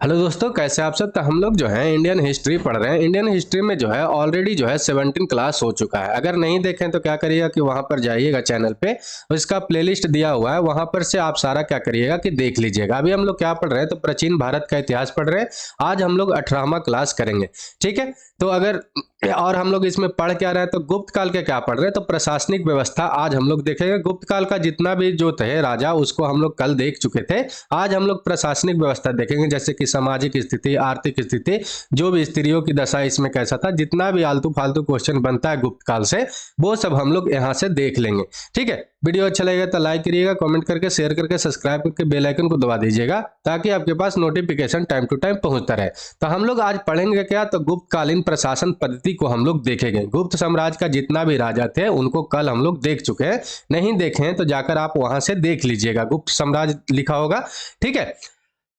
Hello दोस्तों, कैसे आप सब। तो हम लोग जो है इंडियन हिस्ट्री पढ़ रहे हैं। इंडियन हिस्ट्री में जो है ऑलरेडी जो है 17 क्लास हो चुका है। अगर नहीं देखें तो क्या करिएगा कि वहां पर जाइएगा चैनल पे, और इसका प्लेलिस्ट दिया हुआ है, वहां पर से आप सारा क्या करिएगा कि देख लीजिएगा। अभी हम लोग क्या पढ़ रहे हैं, तो प्राचीन भारत का इतिहास पढ़ रहे हैं। आज हम लोग 18वां क्लास करेंगे, ठीक है। तो अगर और हम लोग इसमें पढ़ क्या रहे हैं, तो गुप्त काल के क्या पढ़ रहे हैं, तो प्रशासनिक व्यवस्था आज हम लोग देखेंगे। गुप्त काल का जितना भी जो थे राजा, उसको हम लोग कल देख चुके थे। आज हम लोग प्रशासनिक व्यवस्था देखेंगे, जैसे कि सामाजिक स्थिति, आर्थिक स्थिति, जो भी स्त्रियों की दशा इसमें कैसा था, जितना भी आलतू फालतू क्वेश्चन बनता है गुप्त काल से, वो सब हम लोग यहाँ से देख लेंगे, ठीक है। वीडियो अच्छा लगेगा तो लाइक करिएगा, कमेंट करके, शेयर करके, सब्सक्राइब करके बेल आइकन को दबा दीजिएगा, ताकि आपके पास नोटिफिकेशन टाइम टू टाइम पहुंचता रहे। तो हम लोग आज पढ़ेंगे क्या, तो गुप्तकालीन प्रशासन पद्धति को हम लोग देखेंगे। गुप्त साम्राज्य का जितना भी राजा थे उनको कल हम लोग देख चुके हैं। नहीं देखे हैं तो जाकर आप वहां से देख लीजिएगा, गुप्त साम्राज्य लिखा होगा, ठीक है।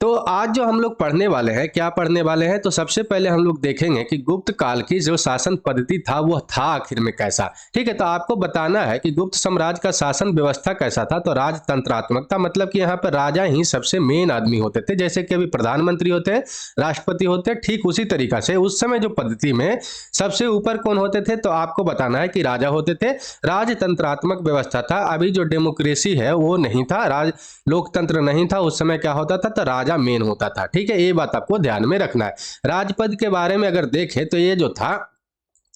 तो आज जो हम लोग पढ़ने वाले हैं, क्या पढ़ने वाले हैं, तो सबसे पहले हम लोग देखेंगे कि गुप्त काल की जो शासन पद्धति था वो था आखिर में कैसा, ठीक है। तो आपको बताना है कि गुप्त साम्राज्य का शासन व्यवस्था कैसा था। तो राजतंत्रात्मक था, मतलब कि यहाँ पर राजा ही सबसे मेन आदमी होते थे। जैसे कि अभी प्रधानमंत्री होते हैं, राष्ट्रपति होते हैं, ठीक उसी तरीका से उस समय जो पद्धति में सबसे ऊपर कौन होते थे, तो आपको बताना है कि राजा होते थे। राजतंत्रात्मक व्यवस्था था। अभी जो डेमोक्रेसी है वो नहीं था, लोकतंत्र नहीं था। उस समय क्या होता था, तो राजा मेन होता था, ठीक है। ये बात आपको ध्यान में रखना है। राजपद के बारे में अगर देखें तो ये जो था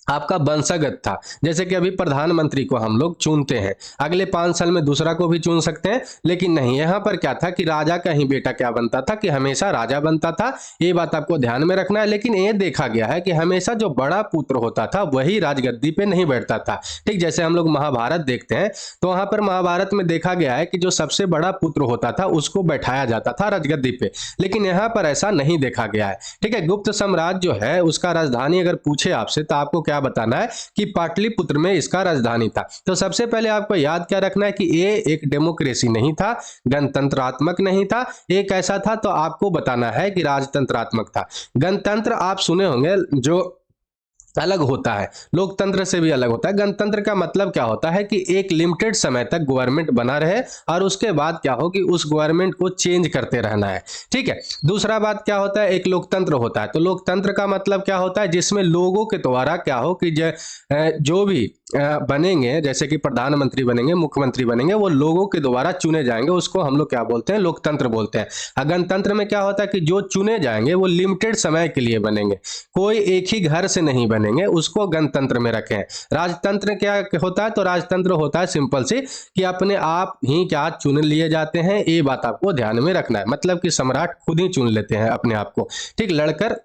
आपका वंशगत था। जैसे कि अभी प्रधानमंत्री को हम लोग चुनते हैं, अगले 5 साल में दूसरा को भी चुन सकते हैं, लेकिन नहीं, यहाँ पर क्या था कि राजा का ही बेटा क्या बनता था, कि हमेशा राजा बनता था। ये बात आपको ध्यान में रखना है। लेकिन ये देखा गया है कि हमेशा जो बड़ा पुत्र होता था वही राजगद्दी पे नहीं बैठता था, ठीक। जैसे हम लोग महाभारत देखते हैं तो वहां पर महाभारत में देखा गया है कि जो सबसे बड़ा पुत्र होता था उसको बैठाया जाता था राजगद्दी पे, लेकिन यहाँ पर ऐसा नहीं देखा गया है, ठीक है। गुप्त साम्राज्य जो है उसका राजधानी अगर पूछे आपसे तो आपको क्या बताना है कि पाटलिपुत्र में इसका राजधानी था। तो सबसे पहले आपको याद क्या रखना है कि ये एक डेमोक्रेसी नहीं था, गणतंत्रात्मक नहीं था। ये कैसा था, तो आपको बताना है कि राजतंत्रात्मक था। गणतंत्र आप सुने होंगे, जो अलग होता है, लोकतंत्र से भी अलग होता है। गणतंत्र का मतलब क्या होता है कि एक लिमिटेड समय तक गवर्नमेंट बना रहे और उसके बाद क्या हो कि उस गवर्नमेंट को चेंज करते रहना है, ठीक है। दूसरा बात क्या होता है, एक लोकतंत्र होता है। तो लोकतंत्र का मतलब क्या होता है, जिसमें लोगों के द्वारा क्या हो कि जो भी बनेंगे, जैसे कि प्रधानमंत्री बनेंगे, मुख्यमंत्री बनेंगे, वो लोगों के द्वारा चुने जाएंगे, उसको हम लोग क्या बोलते हैं, लोकतंत्र बोलते हैं। गणतंत्र में क्या होता है कि जो चुने जाएंगे वो लिमिटेड समय के लिए बनेंगे, कोई एक ही घर से नहीं बनेंगे, उसको गणतंत्र में रखें। राजतंत्र क्या होता है, तो राजतंत्र होता है सिंपल सी कि अपने आप ही क्या चुन लिए जाते हैं। ये बात आपको ध्यान में रखना है, मतलब कि सम्राट खुद ही चुन लेते हैं अपने आप को, ठीक, लड़कर।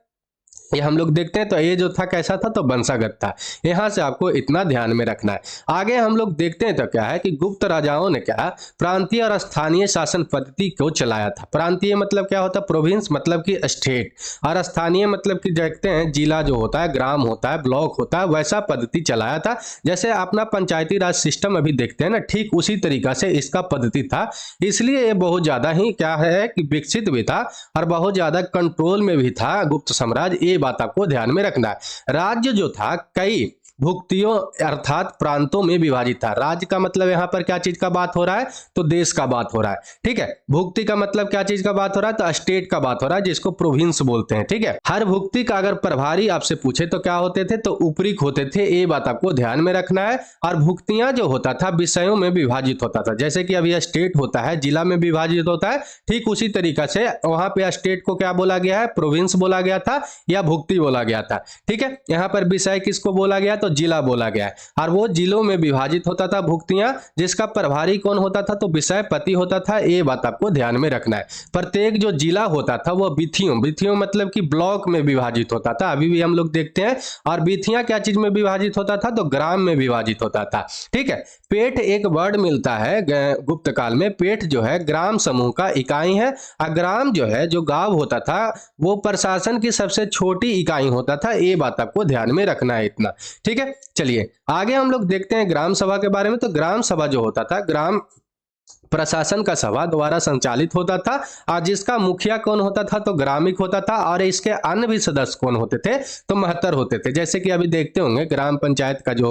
ये हम लोग देखते हैं। तो ये जो था कैसा था, तो वंशागत था। यहां से आपको इतना ध्यान में रखना है। आगे हम लोग देखते हैं तो क्या है कि गुप्त राजाओं ने क्या प्रांतीय और स्थानीय शासन पद्धति को चलाया था। प्रांतीय मतलब क्या होता है, प्रोविंस मतलब कि स्टेट, और स्थानीय मतलब कि देखते हैं जिला जो होता है, ग्राम होता है, ब्लॉक होता है, वैसा पद्धति चलाया था। जैसे अपना पंचायती राज सिस्टम अभी देखते हैं ना, ठीक उसी तरीका से इसका पद्धति था। इसलिए ये बहुत ज्यादा ही क्या है कि विकसित भी था और बहुत ज्यादा कंट्रोल में भी था गुप्त साम्राज्य। ये बात आपको ध्यान में रखना है। राज्य जो था कई भुक्तियों अर्थात प्रांतों में विभाजित था। राज्य का मतलब यहां पर क्या चीज का बात हो रहा है, तो देश का बात हो रहा है, ठीक है। भुक्ति का मतलब क्या चीज का बात हो रहा है, तो स्टेट का बात हो रहा है, जिसको प्रोविंस बोलते हैं, ठीक है। हर भुक्ति का अगर प्रभारी आपसे पूछे तो क्या होते थे, तो उपरीक होते थे। ये बात आपको ध्यान में रखना है। और भुक्तियां जो होता था विषयों में विभाजित होता था। जैसे कि अभी स्टेट होता है जिला में विभाजित होता है, ठीक उसी तरीका से वहां पे स्टेट को क्या बोला गया है, प्रोविंस बोला गया था या भुक्ति बोला गया था, ठीक है। यहाँ पर विषय किसको बोला गया, तो जिला बोला गया है। और वो जिलों में विभाजित होता था भुक्तियां, जिसका प्रभारी कौन होता था, तो विषयपति होता था। ये बात आपको ध्यान में रखना है। प्रत्येक जो जिला होता था वो विथियों मतलब कि ब्लॉक में विभाजित होता था, अभी भी हम लोग देखते हैं। और विथियां क्या चीज में विभाजित होता था, तो ग्राम में विभाजित होता था, ठीक है। पेठ एक वर्ड मिलता है गुप्त काल में। पेठ जो है ग्राम समूह का इकाई है, और ग्राम जो है, जो गांव होता था, वो प्रशासन की सबसे छोटी इकाई होता था। ये बात आपको ध्यान में रखना है इतना, ठीक है। चलिए आगे हम लोग देखते हैं ग्राम सभा के बारे में। तो ग्राम सभा जो होता था, ग्राम प्रशासन का सभा द्वारा संचालित होता था और जिसका मुखिया कौन होता था तो ग्रामिक होता था और इसके अन्य भी सदस्य कौन होते थे तो महत्तर होते थे। जैसे कि अभी देखते होंगे ग्राम पंचायत का जो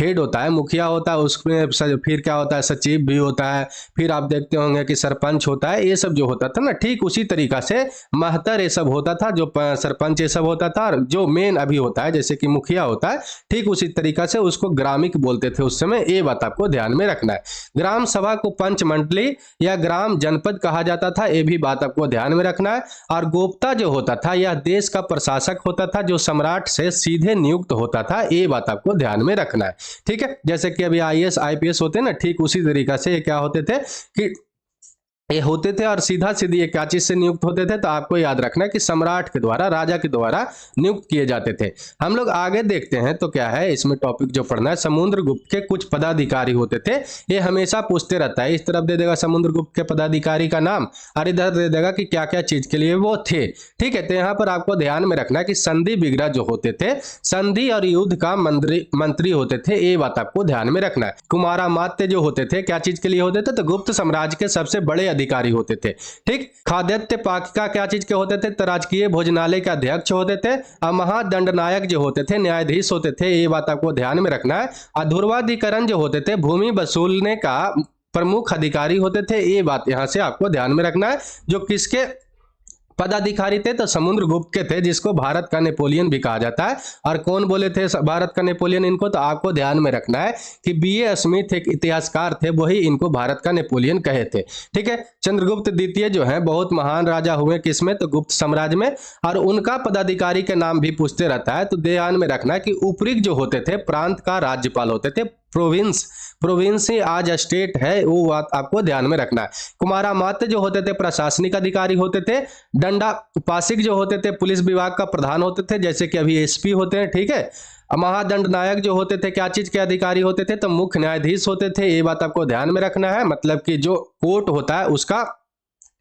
हेड होता है मुखिया होता है, उसमें फिर क्या होता है सचिव भी होता है, फिर आप देखते होंगे कि सरपंच होता है, ये सब जो होता था ना ठीक उसी तरीका से महत्तर ये सब होता था, जो सरपंच ये सब होता था, और जो मेन अभी होता है जैसे कि मुखिया होता है ठीक उसी तरीका से उसको ग्रामिक बोलते थे उस समय। ये बात आपको ध्यान में रखना है। ग्राम सभा को पंच मंडली या ग्राम जनपद कहा जाता था, ये भी बात आपको ध्यान में रखना है। और गोप्ता जो होता था यह देश का प्रशासक होता था जो सम्राट से सीधे नियुक्त होता था, ये बात आपको ध्यान में रखना है। ठीक है, जैसे कि अभी आईएएस आईपीएस होते हैं ना ठीक उसी तरीका से ये क्या होते थे कि ये होते थे और सीधा सीधी ये क्या चीज से नियुक्त होते थे तो आपको याद रखना है कि सम्राट के द्वारा राजा के द्वारा नियुक्त किए जाते थे। हम लोग आगे देखते हैं तो क्या है इसमें टॉपिक जो पढ़ना है, समुद्रगुप्त के कुछ पदाधिकारी होते थे, ये हमेशा पूछते रहता है। इस तरफ दे देगा समुद्रगुप्त के पदाधिकारी का नाम और इधर दे देगा कि क्या क्या चीज के लिए वो थे। ठीक है, तो यहाँ पर आपको ध्यान में रखना है कि संधि बिग्रह जो होते थे संधि और युद्ध का मंत्री होते थे, ये बात आपको ध्यान में रखना है। कुमारामात्य जो होते थे क्या चीज के लिए होते थे तो गुप्त साम्राज्य के सबसे बड़े अधिकारी होते थे। ठीक, खाद्यान्न पाकिका क्या चीज के होते थे तो राजकीय भोजनालय के अध्यक्ष होते थे और महादंडनायक जो होते थे न्यायाधीश होते थे, ये बात आपको ध्यान में रखना है। और ध्रुवाधिकरण जो होते थे भूमि वसूलने का प्रमुख अधिकारी होते थे, ये बात यहां से आपको ध्यान में रखना है। जो किसके पदाधिकारी थे तो समुद्रगुप्त के थे, जिसको भारत का नेपोलियन भी कहा जाता है। और कौन बोले थे भारत का नेपोलियन इनको तो आपको ध्यान में रखना है कि बीए स्मिथ एक इतिहासकार थे, वही इनको भारत का नेपोलियन कहे थे। ठीक है, चंद्रगुप्त द्वितीय जो है बहुत महान राजा हुए किसमें तो गुप्त साम्राज्य में, और उनका पदाधिकारी के नाम भी पूछते रहता है तो ध्यान में रखना है कि उपरिक्त जो होते थे प्रांत का राज्यपाल होते थे, प्रोविंस ही आज स्टेट है, वो बात आपको ध्यान में रखना है। कुमारामात्य जो होते थे प्रशासनिक अधिकारी होते थे, दंडा पासिक जो होते थे पुलिस विभाग का प्रधान होते थे, जैसे कि अभी एसपी होते हैं। ठीक है, महादंड नायक जो होते थे क्या चीज के अधिकारी होते थे तो मुख्य न्यायाधीश होते थे, ये बात आपको ध्यान में रखना है, मतलब कि जो कोर्ट होता है उसका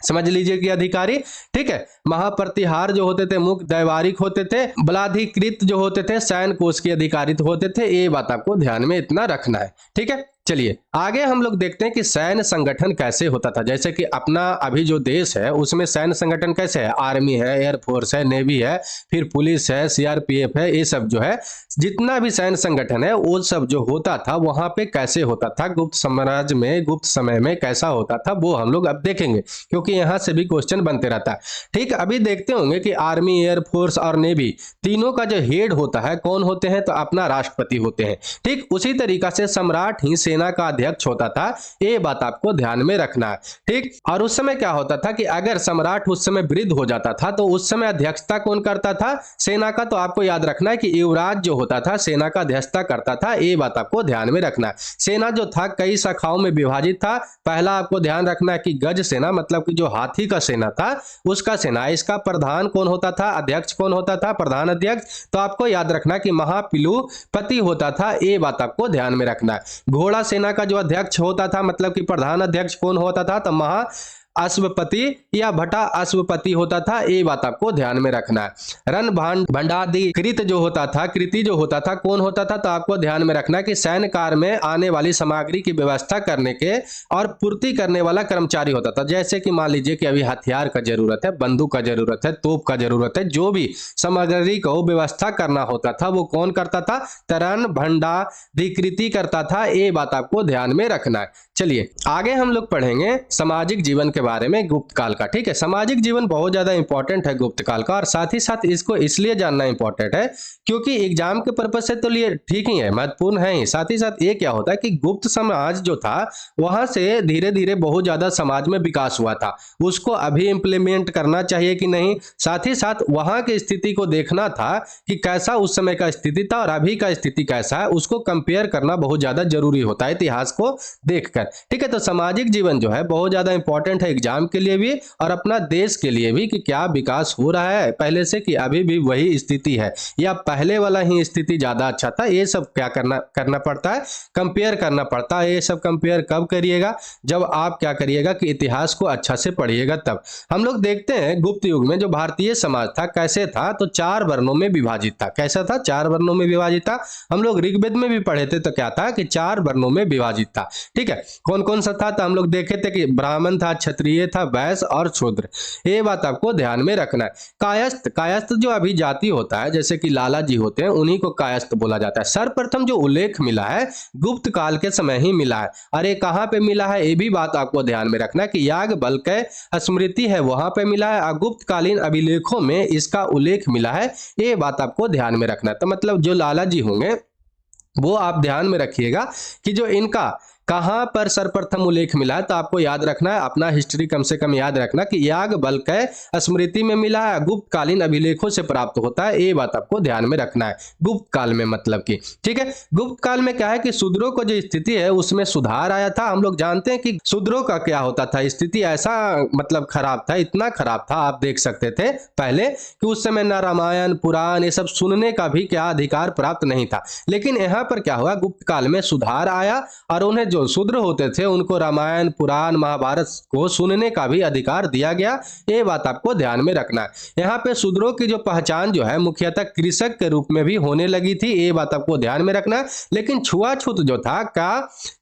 समझ लीजिए कि अधिकारी। ठीक है, महाप्रतिहार जो होते थे मुख्य दैवारिक होते थे, बलाधिकृत जो होते थे सैन्य कोष के अधिकारी होते थे, ये बात आपको ध्यान में इतना रखना है। ठीक है, चलिए आगे हम लोग देखते हैं कि सैन्य संगठन कैसे होता था। जैसे कि अपना अभी जो देश है उसमें सैन्य संगठन कैसे है, आर्मी है, एयरफोर्स है, नेवी है, फिर पुलिस है, सीआरपीएफ है, ये सब जो है जितना भी सैन्य संगठन है वो सब जो होता था वहां पे कैसे होता था गुप्त साम्राज्य में गुप्त समय में कैसा होता था वो हम लोग अब देखेंगे, क्योंकि यहां से भी क्वेश्चन बनते रहता है। ठीक, अभी देखते होंगे कि आर्मी, एयरफोर्स और नेवी तीनों का जो हेड होता है कौन होते हैं तो अपना राष्ट्रपति होते हैं। ठीक, उसी तरीका से सम्राट ही सेना का अध्यक्ष होता था, ये बात आपको ध्यान में रखना है। ठीक, और उस समय क्या होता था कि अगर सम्राट उस समय वृद्ध हो जाता था तो उस समय अध्यक्षता कौन करता था सेना का, तो आपको याद रखना है कि युवराज जो होता था सेना का अध्यक्षता करता था, ये बात आपको ध्यान में रखना है। सेना जो था कई शाखाओं में विभाजित था। पहला आपको ध्यान रखना है कि गज सेना मतलब कि जो हाथी का सेना था उसका सेना, इसका प्रधान कौन होता था, अध्यक्ष कौन होता था, प्रधान अध्यक्ष, तो आपको याद रखना कि महापिलुपति होता था, ये बात आपको ध्यान में रखना है। घोड़ा सेना का जो अध्यक्ष होता था मतलब कि प्रधान अध्यक्ष कौन होता था तो महा अश्वपति या भटा अश्वपति होता था, ये बात आपको ध्यान में रखना है। रण भंडाधिकृत जो होता था, कृति जो होता था कौन होता था तो आपको ध्यान में रखना कि सैन्य कार्य में आने वाली सामग्री की व्यवस्था करने के और पूर्ति करने वाला कर्मचारी होता था। जैसे कि मान लीजिए कि अभी हथियार का जरूरत है, बंदूक का जरूरत है, तोप का जरूरत है, जो भी सामग्री को व्यवस्था करना होता था वो कौन करता था, रण भंडाधिकृति करता था, ये बात आपको ध्यान में रखना है। चलिए आगे हम लोग पढ़ेंगे सामाजिक जीवन के बारे में गुप्त काल का। ठीक है, सामाजिक जीवन बहुत ज्यादा इंपॉर्टेंट है गुप्त काल का, और साथ ही साथ इसको इसलिए जानना इंपॉर्टेंट है क्योंकि एग्जाम के पर्पज से तो लिए ठीक ही है, महत्वपूर्ण है ही। साथ ही साथ ये क्या होता है कि गुप्त समाज जो था वहां से धीरे धीरे बहुत ज्यादा समाज में विकास हुआ था, उसको अभी इंप्लीमेंट करना चाहिए कि नहीं, साथ ही साथ वहां की स्थिति को देखना था कि कैसा उस समय का स्थिति था और अभी का स्थिति कैसा है, उसको कंपेयर करना बहुत ज्यादा जरूरी होता है इतिहास को देखकर। ठीक है, तो सामाजिक जीवन जो है बहुत ज्यादा इंपॉर्टेंट है एग्जाम के लिए भी और अपना देश के लिए भी कि क्या विकास हो रहा है पहले से कि अभी भी वही स्थिति है या पहले वाला ही स्थिति ज्यादा अच्छा था। ये सब क्या करना पड़ता है, कंपेयर करना पड़ता है। ये सब कंपेयर कब करिएगा, जब आप क्या करिएगा कि इतिहास को अच्छा से पढ़िएगा तब। हम लोग देखते हैं गुप्त युग में जो भारतीय समाज था कैसे था, तो 4 वर्णों में विभाजित था। कैसा था, 4 वर्णों में विभाजित था। हम लोग ऋग्वेद में भी पढ़े थे तो क्या था कि 4 वर्णों में विभाजित था। ठीक है, कौन कौन सा था, तो हम लोग देखे थे कि ब्राह्मण था, क्षत्रिय था, वैश्य और शूद्र। ये बात आपको ध्यान में रखना है। कायस्थ, कायस्थ जो अभी जाति होता है जैसे कि लाला जी होते हैं उन्हीं को कायस्थ बोला जाता है। सर्वप्रथम जो उल्लेख मिला है गुप्त काल के समय ही मिला है। अरे कहां पे मिला है, ये भी बात आपको ध्यान में रखना है कि याज्ञवल्क्य स्मृति है वहां पे मिला है और गुप्तकालीन अभिलेखों में इसका उल्लेख मिला है। ये बात आपको ध्यान में रखना है। तो मतलब जो लाला जी होंगे वो आप ध्यान में रखिएगा कि जो इनका कहां पर सर्वप्रथम उल्लेख मिला है, तो आपको याद रखना है, अपना हिस्ट्री कम से कम याद रखना कि याज्ञवल्क्य स्मृति में मिला है, गुप्तकालीन अभिलेखों से प्राप्त होता है। ये बात आपको ध्यान में रखना है गुप्त काल में, मतलब कि ठीक है। गुप्त काल में क्या है कि शूद्रों को जो स्थिति है उसमें सुधार आया था। हम लोग जानते हैं कि शूद्रों का क्या होता था, स्थिति ऐसा मतलब खराब था, इतना खराब था आप देख सकते थे पहले कि उस समय न रामायण पुराण ये सब सुनने का भी क्या अधिकार प्राप्त नहीं था। लेकिन यहाँ पर क्या हुआ, गुप्त काल में सुधार आया और उन्हें जो शूद्र होते थे उनको रामायण पुराण महाभारत को सुनने का भी अधिकार दिया गया। ये बात आपको ध्यान में रखना है। यहाँ पे शूद्रों की जो पहचान जो है मुख्यतः कृषक के रूप में भी होने लगी थी। ये बात आपको ध्यान में रखना है। लेकिन छुआछूत जो था का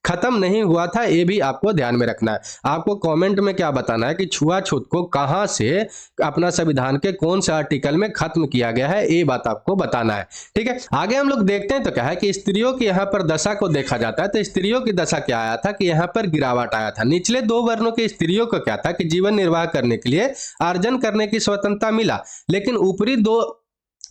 खत्म नहीं हुआ था, ये भी आपको ध्यान में रखना है। आपको कमेंट में क्या बताना है कि छुआछूत को कहां से अपना संविधान के कौन से आर्टिकल में खत्म किया गया है, ये बात आपको बताना है। ठीक है, आगे हम लोग देखते हैं तो क्या है कि स्त्रियों की यहाँ पर दशा को देखा जाता है। तो स्त्रियों की दशा क्या आया था कि यहाँ पर गिरावट आया था। निचले 2 वर्णों की स्त्रियों को क्या था कि जीवन निर्वाह करने के लिए अर्जन करने की स्वतंत्रता मिला, लेकिन ऊपरी 2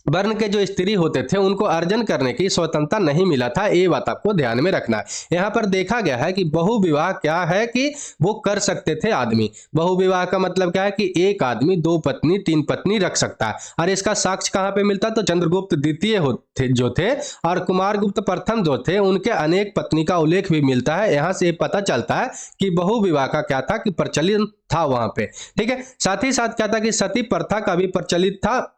वर्ण के जो स्त्री होते थे उनको अर्जन करने की स्वतंत्रता नहीं मिला था। ये बात आपको ध्यान में रखना है। यहाँ पर देखा गया है कि बहुविवाह क्या है कि वो कर सकते थे आदमी। बहुविवाह का मतलब क्या है कि एक आदमी 2 पत्नी 3 पत्नी रख सकता है। और इसका साक्ष्य कहाँ पे मिलता, तो चंद्रगुप्त द्वितीय जो थे और कुमारगुप्त प्रथम जो थे उनके अनेक पत्नी का उल्लेख भी मिलता है। यहाँ से पता चलता है कि बहुविवाह का क्या था कि प्रचलित था वहां पे। ठीक है, साथ ही साथ क्या था कि सती प्रथा का भी प्रचलित था।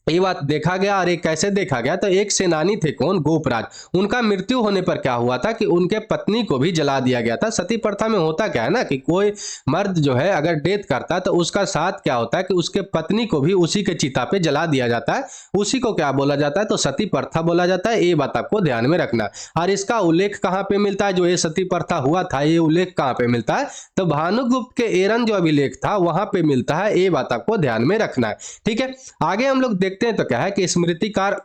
ये बात देखा गया। और ये कैसे देखा गया, तो एक सेनानी थे कौन, गोपराज, उनका मृत्यु होने पर क्या हुआ था कि उनके पत्नी को भी जला दिया गया था। सती प्रथा में होता क्या है ना कि कोई मर्द जो है अगर डेथ करता है तो उसका साथ क्या होता है कि उसके पत्नी को भी उसी के चिता पे जला दिया जाता है। उसी को क्या बोला जाता है, तो सती प्रथा बोला जाता है। ये बात आपको ध्यान में रखना। और इसका उल्लेख कहाँ पे मिलता है, जो ये सती प्रथा हुआ था ये उल्लेख कहाँ पे मिलता है, तो भानुगुप्त के एरन जो अभिलेख था वहां पे मिलता है। ये बात आपको ध्यान में रखना है। ठीक है, आगे हम लोग देखते हैं तो क्या है कि स्मृतिकार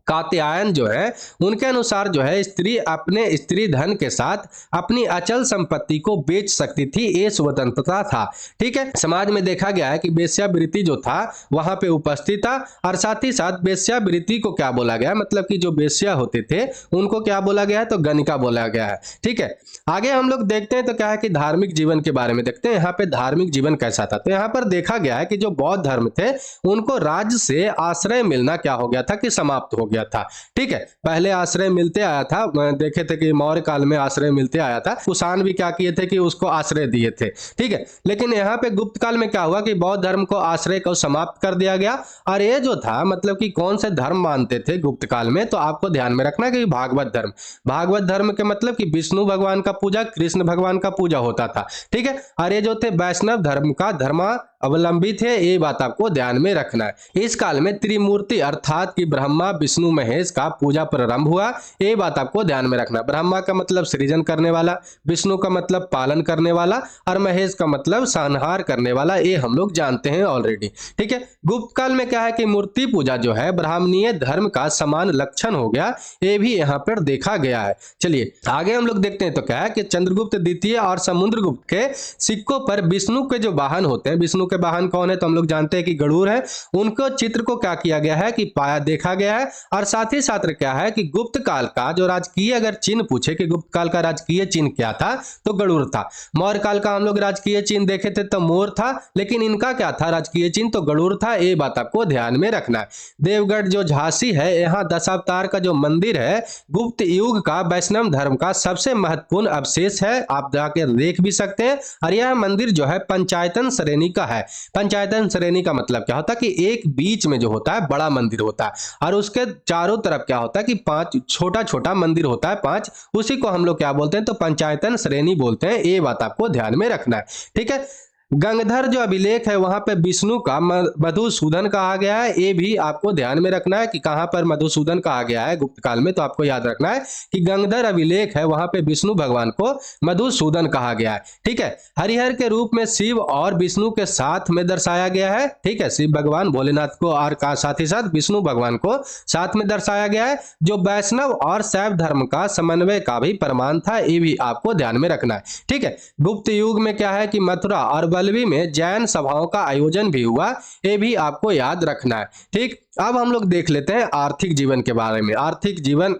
कात्यायन जो है उनके अनुसार जो है स्त्री अपने स्त्री धन के साथ अपनी अचल संपत्ति को बेच सकती थी, ये स्वतंत्रता था। ठीक है, समाज में देखा गया है कि वेश्यावृत्ति जो था वहां पे उपस्थित था। और साथ ही साथ वेश्यावृत्ति को क्या बोला गया, मतलब कि जो वेश्या होते थे उनको क्या बोला गया है, तो गणिका बोला गया है। ठीक है, आगे हम लोग देखते हैं तो क्या है कि धार्मिक जीवन के बारे में देखते हैं। यहाँ पे धार्मिक जीवन कैसा था, तो यहाँ पर देखा गया है कि जो बौद्ध धर्म थे उनको राज्य से आश्रय मिलना क्या हो गया था कि समाप्त हो गया था। ठीक है, पहले आश्रय मिलते आया था, देखे थे कि मौर्य काल में आश्रय मिलते आया था। कुषाण भी क्या किए थे कि उसको आश्रय दिए थे। ठीक है, लेकिन यहाँ पे गुप्त काल में क्या हुआ कि बौद्ध धर्म को आश्रय को समाप्त कर दिया गया। और ये जो था मतलब कि कौन से धर्म मानते थे गुप्त काल में, तो आपको ध्यान में रखना कि भागवत धर्म। भागवत धर्म के मतलब कि विष्णु भगवान का पूजा, कृष्ण भगवान का पूजा होता था। ठीक है, और ये जो थे वैष्णव धर्म का धर्मा अवलंबी थे। ये बात आपको ध्यान में रखना है। इस काल में त्रिमूर्ति अर्थात कि ब्रह्मा विष्णु महेश का पूजा प्रारंभ हुआ। ये बात आपको ध्यान में रखना। ब्रह्मा का मतलब सृजन करने वाला, विष्णु का मतलब पालन करने वाला और महेश का मतलब संहार करने वाला। ये हम लोग जानते हैं ऑलरेडी। ठीक है, गुप्त काल में क्या है कि मूर्ति पूजा जो है ब्राह्मणीय धर्म का समान लक्षण हो गया। ये भी यहाँ पर देखा गया है। चलिए आगे हम लोग देखते हैं तो क्या है कि चंद्रगुप्त द्वितीय और समुद्रगुप्त के सिक्कों पर विष्णु के जो वाहन होते हैं, विष्णु के वाहन कौन है, तो हम लोग जानते हैं कि गरुड़ है। उनको चित्र को क्या किया गया है कि पाया देखा गया है। और साथ ही साथ क्या है कि गुप्त काल का जो राजकीय अगर चिन्ह पूछे कि गुप्त काल का राजकीय चिन्ह क्या था, तो गरुड़ था। मौर्य काल का हम लोग राजकीय चिन्ह देखे थे तो मोर था, लेकिन इनका क्या था राजकीय चिन्ह, तो गरुड़ था। ये बात आपको ध्यान में रखना है। देवगढ़ जो झांसी है, यहाँ दशावतार का जो मंदिर है, गुप्त युग का वैष्णव धर्म का सबसे महत्वपूर्ण अवशेष है, आप जाकर देख भी सकते हैं। और यह मंदिर जो है पंचायतन श्रेणी का है। पंचायतन श्रेणी का मतलब क्या होता है कि एक बीच में जो होता है बड़ा मंदिर होता है, और उसके चारों तरफ क्या होता है कि 5 छोटा छोटा मंदिर होता है, 5, उसी को हम लोग क्या बोलते हैं, तो पंचायतन श्रेणी बोलते हैं। ये बात आपको ध्यान में रखना है, ठीक है। गंगधर जो अभिलेख है, वहां पे विष्णु का मधुसूदन कहा गया है। ये भी आपको ध्यान में रखना है कि कहां पर मधुसूदन कहा गया है गुप्त काल में, तो आपको याद रखना है कि गंगधर अभिलेख है, वहां पे विष्णु भगवान को मधुसूदन कहा गया है, ठीक है। हरिहर के रूप में शिव और विष्णु के साथ में दर्शाया गया है, ठीक है। शिव भगवान भोलेनाथ को और साथ ही साथ विष्णु भगवान को साथ में दर्शाया गया है, जो वैष्णव और शैव धर्म का समन्वय का भी प्रमाण था। ये भी आपको ध्यान में रखना है, ठीक है। गुप्त युग में क्या है कि मथुरा और बल्लवी में जैन सभाओं का आयोजन भी हुआ, ये भी आपको याद रखना है, ठीक। अब हम लोग देख लेते हैं आर्थिक जीवन के बारे में। आर्थिक जीवन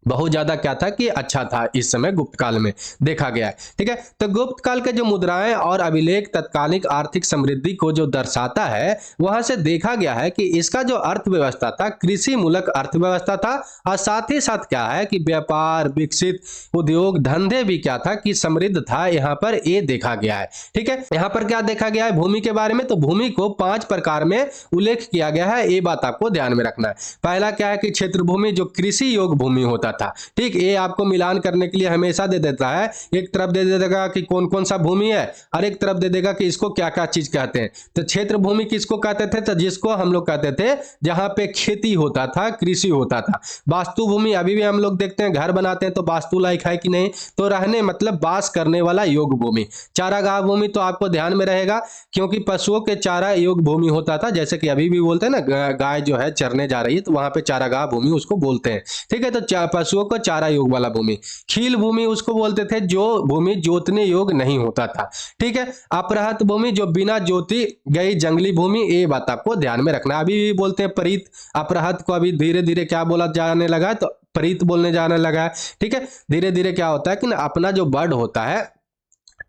बहुत ज्यादा क्या था कि अच्छा था, इस समय गुप्त काल में देखा गया है, ठीक है। तो गुप्त काल के जो मुद्राएं और अभिलेख तत्कालिक आर्थिक समृद्धि को जो दर्शाता है, वहां से देखा गया है कि इसका जो अर्थव्यवस्था था कृषि मूलक अर्थव्यवस्था था, और साथ ही साथ क्या है कि व्यापार, विकसित उद्योग धंधे भी क्या था कि समृद्ध था। यहाँ पर ये देखा गया है, ठीक है। यहाँ पर क्या देखा गया है भूमि के बारे में, तो भूमि को 5 प्रकार में उल्लेख किया गया है, ये बात आपको ध्यान में रखना है। पहला क्या है कि क्षेत्र भूमि, जो कृषि योग भूमि होता था, ठीक। ये आपको मिलान करने के लिए हमेशा दे देता है, एक तरफ दे देगा कि कौन कौन सा भूमि है, और एक तरफ दे देगा कि इसको क्या क्या चीज कहते हैं। तो क्षेत्र भूमि किसको कहते थे, तो जिसको हम लोग कहते थे जहां पे खेती होता था, कृषि होता था। वास्तु भूमि अभी भी हम लोग देखते हैं, घर बनाते हैं तो वास्तु लायक है कि नहीं, तो रहने मतलब वास करने वाला योग भूमि। चारागाह भूमि तो आपको ध्यान में रहेगा, क्योंकि पशुओं के चारा योग भूमि होता था, जैसे कि अभी भी बोलते हैं ना, गाय जो है चरने जा रही है तो वहां पे चारागाह भूमि उसको बोलते हैं, ठीक है। तो पशुओं को चारा योग वाला भूमि। खील भूमि उसको बोलते थे जो भूमि जोतने योग नहीं होता था, ठीक है। अपरहत भूमि, जो बिना जोती गई जंगली भूमि, ये बात आपको ध्यान में रखना। अभी भी बोलते हैं परीत, अपरहत को अभी धीरे धीरे क्या बोला जाने लगा है, तो परीत बोलने जाने लगा है, ठीक है। धीरे धीरे क्या होता है कि ना अपना जो वर्ड होता है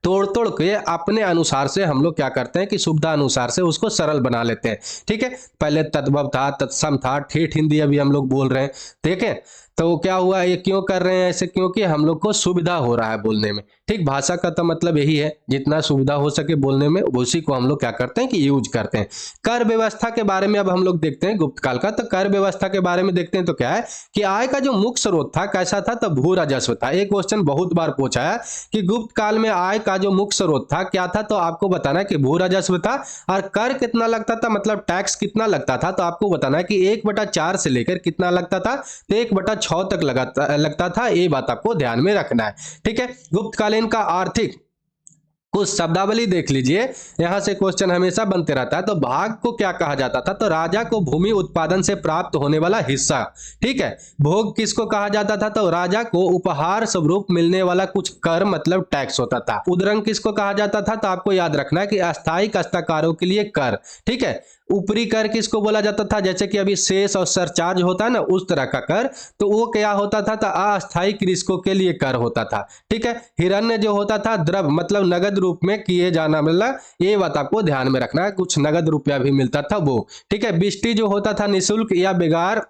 तोड़ तोड़ के अपने अनुसार से हम लोग क्या करते हैं कि सुविधा अनुसार से उसको सरल बना लेते हैं, ठीक है। पहले तद्भव था, तत्सम था, ठेठ हिंदी अभी हम लोग बोल रहे हैं, ठीक है। तो क्या हुआ, ये क्यों कर रहे हैं ऐसे, क्योंकि हम लोग को सुविधा हो रहा है बोलने में, ठीक। भाषा का तो मतलब यही है, जितना सुविधा हो सके बोलने में, उसी को हम लोग क्या करते हैं कि यूज करते हैं। कर व्यवस्था के बारे में अब हम लोग देखते हैं गुप्त काल का। तो कर व्यवस्था के बारे में देखते हैं, तो क्या है कि आय का जो मुख्य स्रोत था कैसा था, तो भू राजस्व था। एक क्वेश्चन बहुत बार पूछा है कि गुप्त काल में आय का जो मुख्य स्रोत था क्या था, तो आपको बताना है कि भू राजस्व था। और कर कितना लगता था, मतलब टैक्स कितना लगता था, तो आपको बताना है कि 1/4 से लेकर कितना लगता था, तो 1/6 तक लगता था। ये बात आपको ध्यान में रखना है, ठीक है। गुप्तकालीन का आर्थिक कुछ शब्दावली देख लीजिए, यहां से क्वेश्चन हमेशा बनते रहता है। तो भाग को क्या कहा जाता था, तो राजा को भूमि उत्पादन से प्राप्त होने वाला हिस्सा, ठीक है। भोग किसको कहा जाता था, तो राजा को उपहार स्वरूप मिलने वाला कुछ कर मतलब टैक्स होता था। उद्रंग किसको कहा जाता था, तो आपको याद रखना है कि अस्थायी काश्तकारों के लिए कर, ठीक है। ऊपरी कर किसको बोला जाता था, जैसे कि अभी शेष और सरचार्ज होता है ना, उस तरह का कर, तो वो क्या होता था, तो अस्थायी कृषकों के लिए कर होता था, ठीक है। हिरण्य जो होता था द्रव्य मतलब नगद रूप में किए जाना, मतलब ये बात आपको ध्यान में रखना है, कुछ नगद रुपया भी मिलता था वो, ठीक है। बिष्टी जो होता था निःशुल्क या बेगार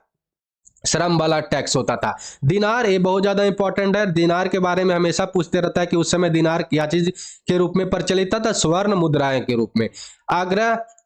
श्रम वाला टैक्स होता था। दिनार, ये बहुत ज्यादा इंपॉर्टेंट है, दिनार के बारे में हमेशा पूछते रहता है कि उस समय दिनार क्या चीज के रूप में प्रचलित था, स्वर्ण मुद्राएं के रूप में।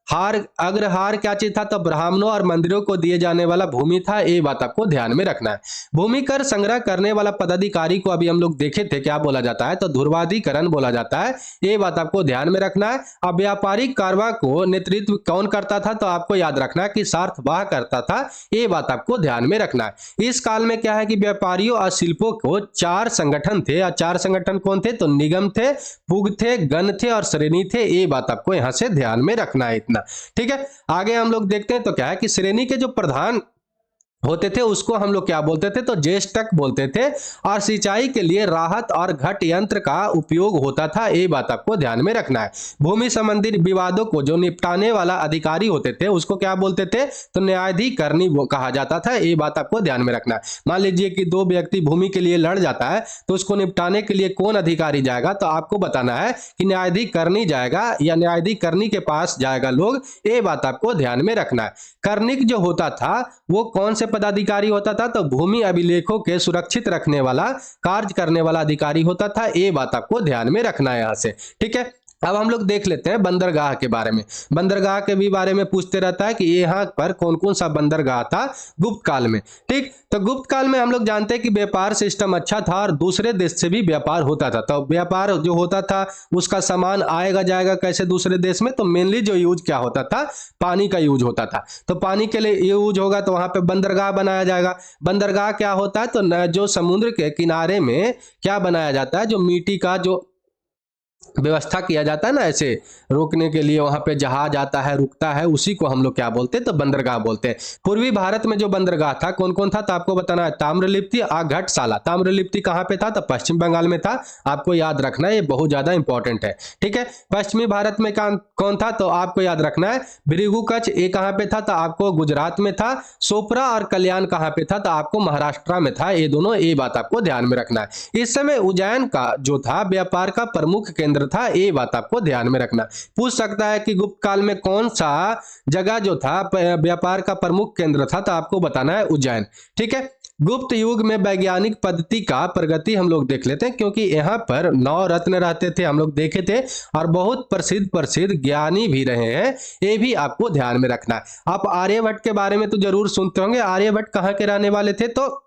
अग्रहार क्या चीज था, तो ब्राह्मणों और मंदिरों को दिए जाने वाला भूमि था। ये बात आपको ध्यान में रखना है। भूमि कर संग्रह करने वाला पदाधिकारी को अभी हम लोग देखे थे क्या बोला जाता है, तो ध्रुवाधिकरण बोला जाता है। ये बात आपको ध्यान में रखना है। अब व्यापारिक कारवा को नेतृत्व कौन करता था, तो आपको याद रखना है कि सार्थवाह करता था। ये बात आपको ध्यान में रखना है। इस काल में क्या है कि व्यापारियों और शिल्पों को 4 संगठन थे, और 4 संगठन कौन थे, तो निगम थे, पुग थे, गण थे और श्रेणी थे। ये बात आपको यहां से ध्यान में रखना है इतना, ठीक है। आगे हम लोग देखते हैं, तो क्या है कि श्रेणी के जो प्रधान होते थे उसको हम लोग क्या बोलते थे, तो जेस्टक बोलते थे। और सिंचाई के लिए राहत और घट यंत्र का उपयोग होता था, ये बात आपको ध्यान में रखना है। भूमि संबंधी विवादों को जो निपटाने वाला अधिकारी होते थे उसको क्या बोलते थे, तो न्यायाधिकरणी कहा जाता था, ये बात आपको ध्यान में रखना है। मान लीजिए कि दो व्यक्ति भूमि के लिए लड़ जाता है तो उसको निपटाने के लिए कौन अधिकारी जाएगा, तो आपको बताना है कि न्यायाधिकरणी जाएगा या न्यायाधिकरणी के पास जाएगा लोग, ये बात आपको ध्यान में रखना है। कर्णिक जो होता था वो कौन से पदाधिकारी होता था, तो भूमि अभिलेखों के सुरक्षित रखने वाला, कार्य करने वाला अधिकारी होता था, ये बात आपको ध्यान में रखना है यहां से। ठीक है, अब हम लोग देख लेते हैं बंदरगाह के बारे में। बंदरगाह के भी बारे में पूछते रहता है कि यहाँ पर कौन कौन सा बंदरगाह था गुप्त काल में। ठीक, तो गुप्त काल में हम लोग जानते हैं कि व्यापार सिस्टम अच्छा था और दूसरे देश से भी व्यापार होता था। तो व्यापार जो होता था उसका सामान आएगा जाएगा कैसे दूसरे देश में, तो मेनली जो यूज क्या होता था, पानी का यूज होता था। तो पानी के लिए यूज होगा तो वहां पे बंदरगाह बनाया जाएगा। बंदरगाह क्या होता है, तो जो समुद्र के किनारे में क्या बनाया जाता है, जो मिट्टी का जो व्यवस्था किया जाता है ना, ऐसे रोकने के लिए वहां पे जहाज आता है रुकता है, उसी को हम लोग क्या बोलते हैं, तो बंदरगाह बोलते हैं। पूर्वी भारत में जो बंदरगाह था कौन कौन था, तो आपको बताना है ताम्रलिप्ति और घटसाला। ताम्रलिप्ति कहाँ पे था, तो पश्चिम बंगाल में था, आपको याद रखना है, ये बहुत ज्यादा इंपॉर्टेंट है। ठीक है, पश्चिमी भारत में कौन था, तो आपको याद रखना है भृगु कच्छ, ये कहाँ पे था, तो आपको गुजरात में था। सोपरा और कल्याण कहाँ पे था, तो आपको महाराष्ट्र में था। ये दोनों, ये बात आपको ध्यान में रखना है। इस समय उज्जैन का जो था व्यापार का प्रमुख केंद्र था, ये बात आपको ध्यान में रखना। पूछ सकता है कि गुप्त काल में कौन सा जगह जो था व्यापार का प्रमुख केंद्र था, तो आपको बताना है उज्जैन। ठीक है, गुप्त युग में वैज्ञानिक पद्धति का प्रगति हम लोग देख लेते हैं, क्योंकि यहाँ पर 9 रत्न रहते थे, हम लोग देखे थे, और बहुत प्रसिद्ध प्रसिद्ध ज्ञानी भी रहे हैं, ये भी आपको ध्यान में रखना है। आप आर्यभट्ट के बारे में तो जरूर सुनते होंगे। आर्यभट्ट कहाँ के रहने वाले थे, तो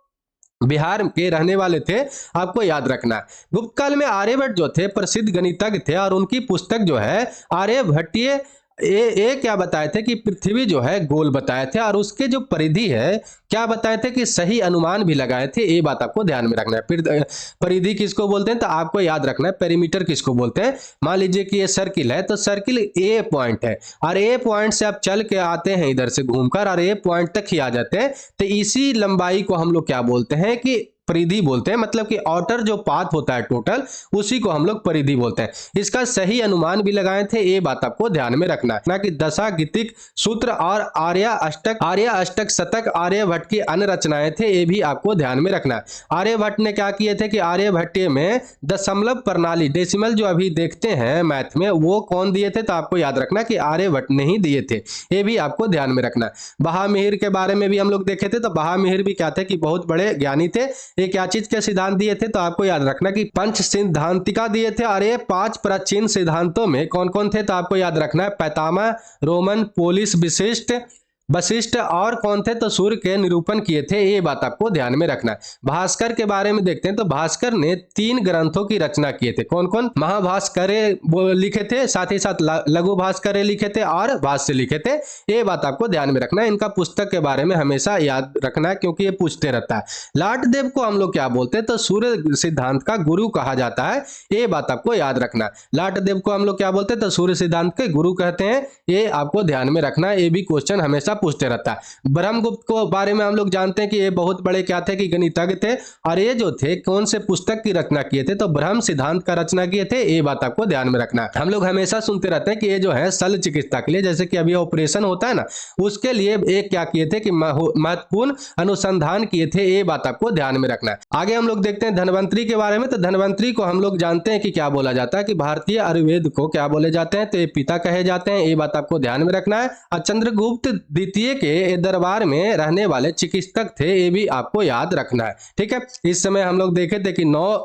बिहार के रहने वाले थे, आपको याद रखना है। गुप्त काल में आर्यभट्ट जो थे प्रसिद्ध गणितज्ञ थे, और उनकी पुस्तक जो है आर्यभट्टीय, ये क्या बताए थे कि पृथ्वी जो है गोल बताए थे, और उसके जो परिधि है क्या बताए थे कि सही अनुमान भी लगाए थे, ये बात आपको ध्यान में रखना है। परिधि किसको बोलते हैं, तो आपको याद रखना है पेरीमीटर किसको बोलते हैं। मान लीजिए कि ये सर्किल है, तो सर्किल ए पॉइंट है, और ए पॉइंट से आप चल के आते हैं इधर से घूमकर और ए पॉइंट तक ही आ जाते हैं, तो इसी लंबाई को हम लोग क्या बोलते हैं कि परिधि बोलते हैं। मतलब कि आउटर जो पाथ होता है टोटल, उसी को हम लोग परिधि बोलते हैं। इसका सही अनुमान भी लगाए थे, ये बात आपको ध्यान में रखना है। ना कि दशा, गीतिक सूत्र और आर्य अष्टक शतक आर्यभट्ट की अन्य रचनाएं थे, ये भी आपको ध्यान में रखना है। आर्यभट्ट ने क्या किए थे कि आर्यभट्टीय में दशमलव प्रणाली, डेसिमल जो अभी देखते हैं मैथ में, वो कौन दिए थे, तो आपको याद रखना कि आर्यभट्ट ने ही दिए थे, ये भी आपको ध्यान में रखना है। महामिहिर के बारे में भी हम लोग देखे थे, तो महामिहिर भी क्या थे कि बहुत बड़े ज्ञानी थे। ये क्या चीज के सिद्धांत दिए थे, तो आपको याद रखना कि पंच सिद्धांतिका दिए थे, और ये 5 प्राचीन सिद्धांतों में कौन कौन थे, तो आपको याद रखना है पैतामह, रोमन, पोलिस, वशिष्ठ और कौन थे, तो सूर्य के निरूपण किए थे, ये बात आपको ध्यान में रखना है। भास्कर के बारे में देखते हैं, तो भास्कर ने 3 ग्रंथों की रचना किए थे। कौन कौन, महाभास्कर लिखे थे, साथ ही साथ लघु भास्कर लिखे थे और भाष्य लिखे थे, ये बात आपको ध्यान में रखना है। इनका पुस्तक के बारे में हमेशा याद रखना है, क्योंकि ये पूछते रहता है। लाटदेव को हम लोग क्या बोलते हैं, तो सूर्य सिद्धांत का गुरु कहा जाता है, ये बात आपको याद रखना है। लाटदेव को हम लोग क्या बोलते हैं, तो सूर्य सिद्धांत के गुरु कहते हैं, ये आपको ध्यान में रखना है, ये भी क्वेश्चन हमेशा पूछते रहता है। ब्रह्मगुप्त को बारे में हम लोग जानते हैं कि ये बहुत बड़े क्या थे कि गणितज्ञ थे, और ये जो थे कौन से पुस्तक की रचना किए थे, तो ब्रह्म सिद्धांत का रचना किए थे, ये बात आपको ध्यान में रखना है। हम लोग हमेशा सुनते रहते हैं कि ये जो है शल्य चिकित्सा के लिए, जैसे कि अभी ऑपरेशन होता है ना, उसके लिए एक क्या किए थे कि महत्वपूर्ण अनुसंधान किए थे, ये बात आपको ध्यान में रखना है। आगे हम लोग देखते हैं धनवंतरी के बारे में, तो धनवंतरी को हम लोग जानते हैं कि क्या बोला जाता है कि भारतीय आयुर्वेद को क्या बोले जाते हैं, तो ये पिता कहे जाते हैं, ये बात आपको ध्यान में रखना है। और चंद्रगुप्त द्वितीय के दरबार में रहने वाले चिकित्सक थे, ये भी आपको याद रखना है। ठीक है, इस समय हम लोग देखे थे कि 9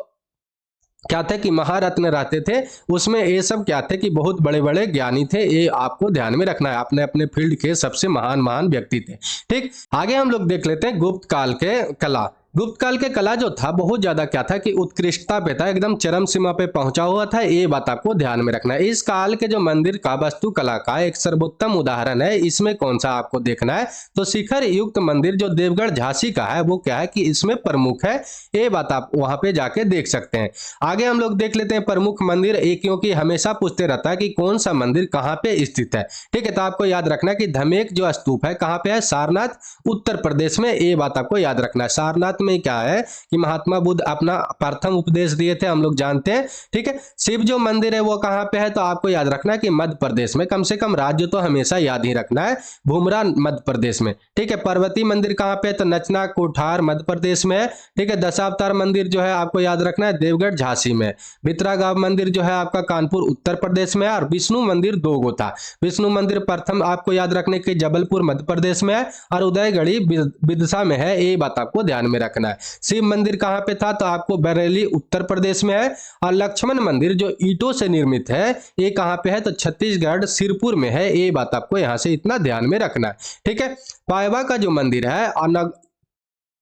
क्या थे कि महारत्न रहते थे, उसमें ये सब क्या थे कि बहुत बड़े बड़े ज्ञानी थे, ये आपको ध्यान में रखना है, अपने अपने फील्ड के सबसे महान महान व्यक्ति थे। ठीक, आगे हम लोग देख लेते हैं गुप्त काल के कला। गुप्त काल के कला जो था बहुत ज्यादा क्या था कि उत्कृष्टता पे था, एकदम चरम सीमा पे पहुंचा हुआ था। ये बात आपको ध्यान में रखना है। इस काल के जो मंदिर का वास्तुकला का एक सर्वोत्तम उदाहरण है, इसमें कौन सा आपको देखना है तो शिखर युक्त मंदिर जो देवगढ़ झांसी का है वो क्या है कि इसमें प्रमुख है। ये बात आप वहां पे जाके देख सकते हैं। आगे हम लोग देख लेते हैं प्रमुख मंदिर, एक क्योंकि हमेशा पूछते रहता है कि कौन सा मंदिर कहाँ पे स्थित है। ठीक है, तो आपको याद रखना है कि धमेक जो स्तूप है कहाँ पे है, सारनाथ उत्तर प्रदेश में। ये बात आपको याद रखना है। सारनाथ में क्या है कि महात्मा बुद्ध अपना प्रथम उपदेश दिए थे, हम लोग जानते हैं। ठीक है, शिव जो मंदिर है वो कहाँ पे है तो आपको याद रखना है कि मध्य प्रदेश में। कम से कम राज्य तो हमेशा याद ही रखना है, भूमरा मध्य प्रदेश में। ठीक है, पार्वती मंदिर कहाँ पे है तो नचना कोठार मध्य प्रदेश में है। ठीक है, दशावतार मंदिर जो है आपको याद रखना है देवगढ़ झांसी में। भितरागांव मंदिर जो है आपका कानपुर उत्तर प्रदेश में है। और विष्णु मंदिर दो गो था। विष्णु मंदिर प्रथम आपको याद रखने के जबलपुर मध्य प्रदेश में है और उदयगढ़ी विदिशा में है। ये बात आपको ध्यान में रखना है। शिव मंदिर कहाँ पे था तो आपको बरेली उत्तर प्रदेश में है। और लक्ष्मण मंदिर जो ईंटों से निर्मित है ये कहाँ पे है तो छत्तीसगढ़ सिरपुर में है। ये बात आपको यहां से इतना ध्यान में रखना है। ठीक है, पायवा का जो मंदिर है और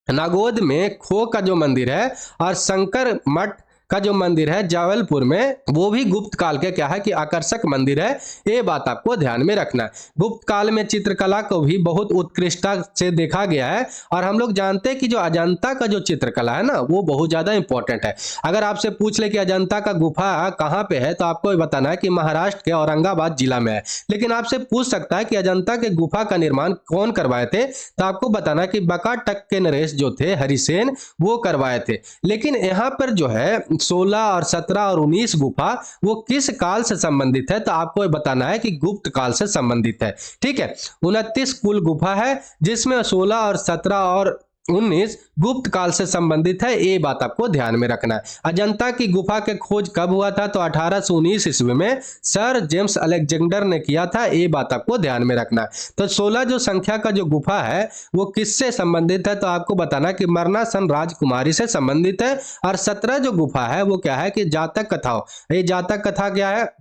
नागौद में खो का जो मंदिर है और शंकर मठ का जो मंदिर है जबलपुर में, वो भी गुप्त काल के क्या है कि आकर्षक मंदिर है। ये बात आपको ध्यान में रखना है। गुप्त काल में चित्रकला को भी बहुत उत्कृष्टता से देखा गया है। और हम लोग जानते हैं कि जो अजंता का जो चित्रकला है ना वो बहुत ज्यादा इंपॉर्टेंट है। अगर आपसे पूछ ले कि अजंता का गुफा कहाँ पे है तो आपको बताना है कि महाराष्ट्र के औरंगाबाद जिला में है। लेकिन आपसे पूछ सकता है कि अजंता के गुफा का निर्माण कौन करवाए थे तो आपको बताना है कि बकाटक के नरेश जो थे हरिसेन वो करवाए थे। लेकिन यहाँ पर जो है 16 और 17 और 19 गुफा वो किस काल से संबंधित है तो आपको बताना है कि गुप्त काल से संबंधित है। ठीक है, 29 कुल गुफा है जिसमें 16 और 17 और 19 गुप्त काल से संबंधित है। ये बात आपको ध्यान में रखना है। अजंता की गुफा के खोज कब हुआ था तो 1819 ईस्वी में सर जेम्स अलेक्जेंडर ने किया था। ये बात आपको ध्यान में रखना है। तो 16 जो संख्या का जो गुफा है वो किससे संबंधित है तो आपको बताना कि मरनासन राजकुमारी से संबंधित है। और 17 जो गुफा है वो क्या है कि जातक कथाओं, ये जातक कथा क्या है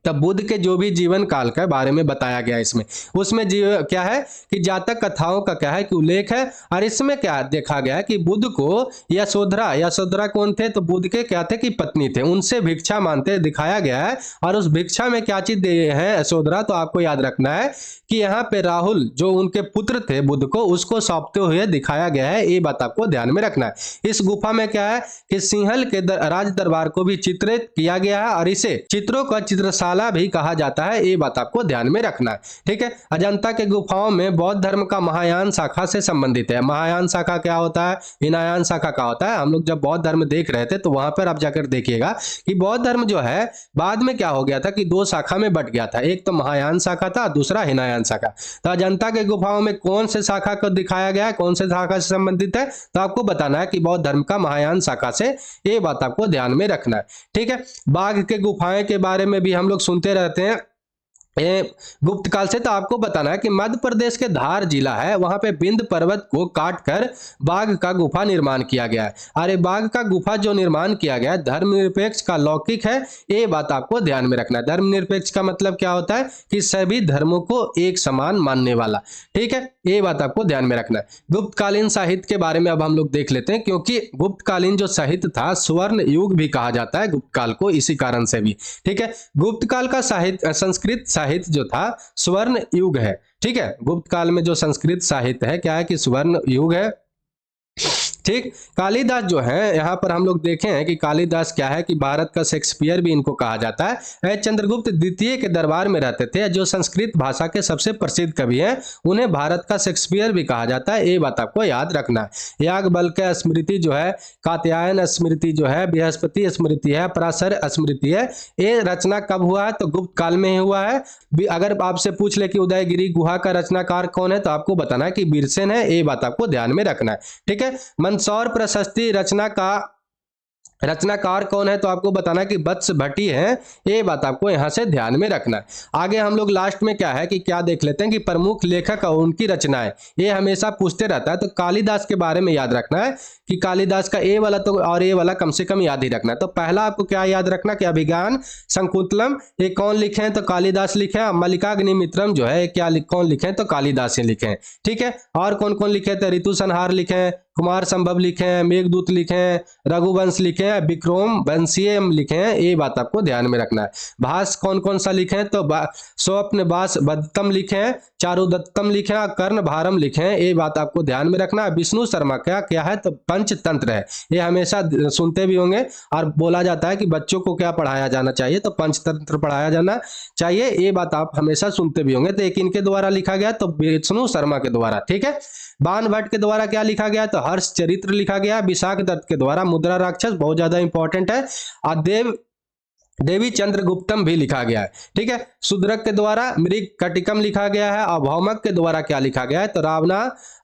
तब बुद्ध के जो भी जीवन काल के बारे में बताया गया इसमें, उसमें क्या है कि जातक कथाओं का क्या है कि उल्लेख है। और इसमें क्या देखा गया कि बुद्ध को यशोधरा कौन थे तो बुद्ध के क्या थे कि पत्नी थे, उनसे भिक्षा मांगते दिखाया गया है। और उस भिक्षा में क्या चीज दिए हैं यशोधरा तो आपको याद रखना है कि यहाँ पे राहुल जो उनके पुत्र थे बुद्ध को उसको सौंपते हुए दिखाया गया है। ये बात आपको ध्यान में रखना है। इस गुफा में क्या है कि सिंहल के राज दरबार को भी चित्रित किया गया है और इसे चित्रों का चित्रशाला भी कहा जाता है। ये बात आपको ध्यान में रखना है। ठीक है, अजंता के गुफाओं में बौद्ध धर्म का महायान शाखा से संबंधित है। महायान शाखा क्या होता है, हिनायान शाखा क्या होता है। हम लोग जब बौद्ध धर्म देख रहे थे तो वहां पर आप जाकर देखिएगा कि बौद्ध धर्म जो है बाद में क्या हो गया था कि 2 शाखा में बट गया था, एक तो महायान शाखा था दूसरा हिनायान शाखा। तो अजंता के गुफाओं में कौन से शाखा को दिखाया गया है, कौन से शाखा से संबंधित है तो आपको बताना है कि बौद्ध धर्म का महायान शाखा से। ये बात आपको ध्यान में रखना है। ठीक है, बाघ के गुफाएं के बारे में भी हम लोग सुनते रहते हैं गुप्त काल से। तो आपको बताना है कि मध्य प्रदेश के धार जिला है वहां पे बिंद पर्वत को काटकर बाघ का गुफा निर्माण किया गया है। अरे बाघ का गुफा जो निर्माण किया गया है धर्मनिरपेक्ष का लौकिक है। ये बात आपको ध्यान में रखना है। धर्मनिरपेक्ष का मतलब क्या होता है कि सभी धर्मों को एक समान मानने वाला। ठीक है, ये बात आपको ध्यान में रखना है। गुप्तकालीन साहित्य के बारे में अब हम लोग देख लेते हैं, क्योंकि गुप्तकालीन जो साहित्य था स्वर्ण युग भी कहा जाता है गुप्त काल को, इसी कारण से भी। ठीक है, गुप्त काल का साहित्य संस्कृत साहित्य जो था स्वर्ण युग है। ठीक है, गुप्त काल में जो संस्कृत साहित्य है क्या है कि स्वर्ण युग है। ठीक, कालिदास जो है यहाँ पर हम लोग देखे हैं कि कालिदास क्या है कि भारत का शेक्सपियर भी इनको कहा जाता है। चंद्रगुप्त द्वितीय के दरबार में रहते थे, जो संस्कृत भाषा के सबसे प्रसिद्ध कवि हैं, उन्हें भारत का शेक्सपियर भी कहा जाता है। ये बात आपको याद रखना है। याज्ञवल्क्य स्मृति जो है, कात्यायन स्मृति जो है, बृहस्पति स्मृति है, पराशर स्मृति है। ये रचना कब हुआ है तो गुप्त काल में ही हुआ है। अगर आपसे पूछ ले कि उदयगिरी गुहा का रचनाकार कौन है तो आपको बताना है कि बीरसेन है। ये बात आपको ध्यान में रखना है। ठीक है, मंदसौर प्रशस्ति रचनाकार कौन है तो आपको बताना कि वत्स भट्टी है। ये बात आपको यहां से ध्यान में रखना है। आगे हम लोग लास्ट में क्या है कि क्या देख लेते हैं कि प्रमुख लेखक और उनकी रचनाएं, ये हमेशा पूछते रहता है। तो कालिदास के बारे में याद रखना है कि कालिदास का ए वाला तो और ए वाला कम से कम याद ही रखना है। तो पहला आपको क्या याद रखना कि अभिज्ञान शकुंतलम ये कौन लिखे हैं तो कालिदास लिखे हैं। मल्लिकाग्निमित्रम जो है क्या कौन लिखे हैं तो कालिदास ही लिखे हैं। ठीक है, और कौन कौन लिखे थे ऋतु संहार लिखे हैं, कुमार संभव लिखे हैं, मेघदूत लिखे हैं, रघुवंश लिखे हैं, विक्रम वंशीय लिखे हैं, ये बात आपको ध्यान में रखना है। भाष कौन कौन सा लिखे हैं, तो स्वप्न बास बदतम लिखे हैं, चारुदत्तम लिखे हैं, कर्ण भारम लिखे हैं, ये बात आपको ध्यान में रखना है। विष्णु शर्मा क्या क्या है, तो पंचतंत्र है, ये हमेशा सुनते भी होंगे और बोला जाता है कि बच्चों को क्या पढ़ाया जाना चाहिए, तो पंचतंत्र पढ़ाया जाना चाहिए, ये बात आप हमेशा सुनते भी होंगे। तो एक इनके द्वारा लिखा गया, तो विष्णु शर्मा के द्वारा, ठीक है। बाण भट्ट के द्वारा क्या लिखा गया, तो हर्ष चरित्र लिखा गया। विशाख दत्त के द्वारा मुद्रा राक्षस, बहुत ज्यादा इंपॉर्टेंट है। और देवी चंद्रगुप्तम भी लिखा गया है, ठीक है। शूद्रक के द्वारा मृग कटिकम लिखा गया है। और भौमक के द्वारा क्या लिखा गया है, तो रावणा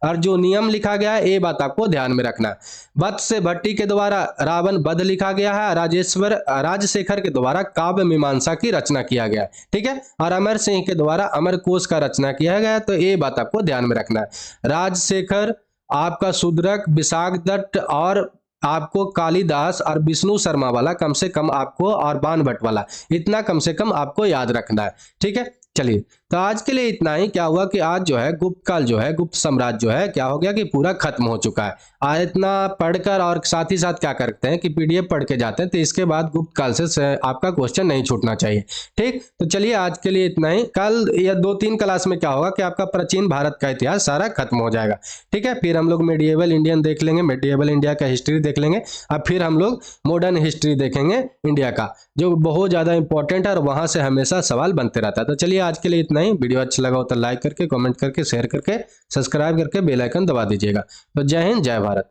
अर्जुनियम लिखा गया है, ये बात आपको ध्यान में रखना है। वत्स भट्टी के द्वारा रावण वध लिखा गया है। राजशेखर के द्वारा काव्य मीमांसा की रचना किया गया है, ठीक है। और अमर सिंह के द्वारा अमर कोश का रचना किया गया है, तो ये बात आपको ध्यान में रखना है। राजशेखर, आपका शूद्रक, विशाख दत्त और आपको कालिदास और विष्णु शर्मा वाला कम से कम आपको, और बाण भट्ट वाला, इतना कम से कम आपको याद रखना है, ठीक है। चलिए, तो आज के लिए इतना ही। क्या हुआ कि आज जो है गुप्त काल जो है, गुप्त साम्राज्य जो है, क्या हो गया कि पूरा खत्म हो चुका है। आज इतना पढ़कर और साथ ही साथ क्या करते हैं कि पीडीएफ पढ़ के जाते हैं, तो इसके बाद गुप्त काल से आपका क्वेश्चन नहीं छूटना चाहिए, ठीक। तो चलिए, आज के लिए इतना ही। कल या 2-3 क्लास में क्या होगा कि आपका प्राचीन भारत का इतिहास सारा खत्म हो जाएगा, ठीक है। फिर हम लोग मेडिएवल इंडियन देख लेंगे, मेडिएवल इंडिया का हिस्ट्री देख लेंगे, और फिर हम लोग मॉडर्न हिस्ट्री देखेंगे इंडिया का, जो बहुत ज़्यादा इंपॉर्टेंट है और वहाँ से हमेशा सवाल बनते रहता है। तो चलिए, आज के लिए इतना ही। वीडियो अच्छा लगा हो तो लाइक करके, कमेंट करके, शेयर करके, सब्सक्राइब करके बेल आइकन दबा दीजिएगा। तो जय हिंद, जय भारत।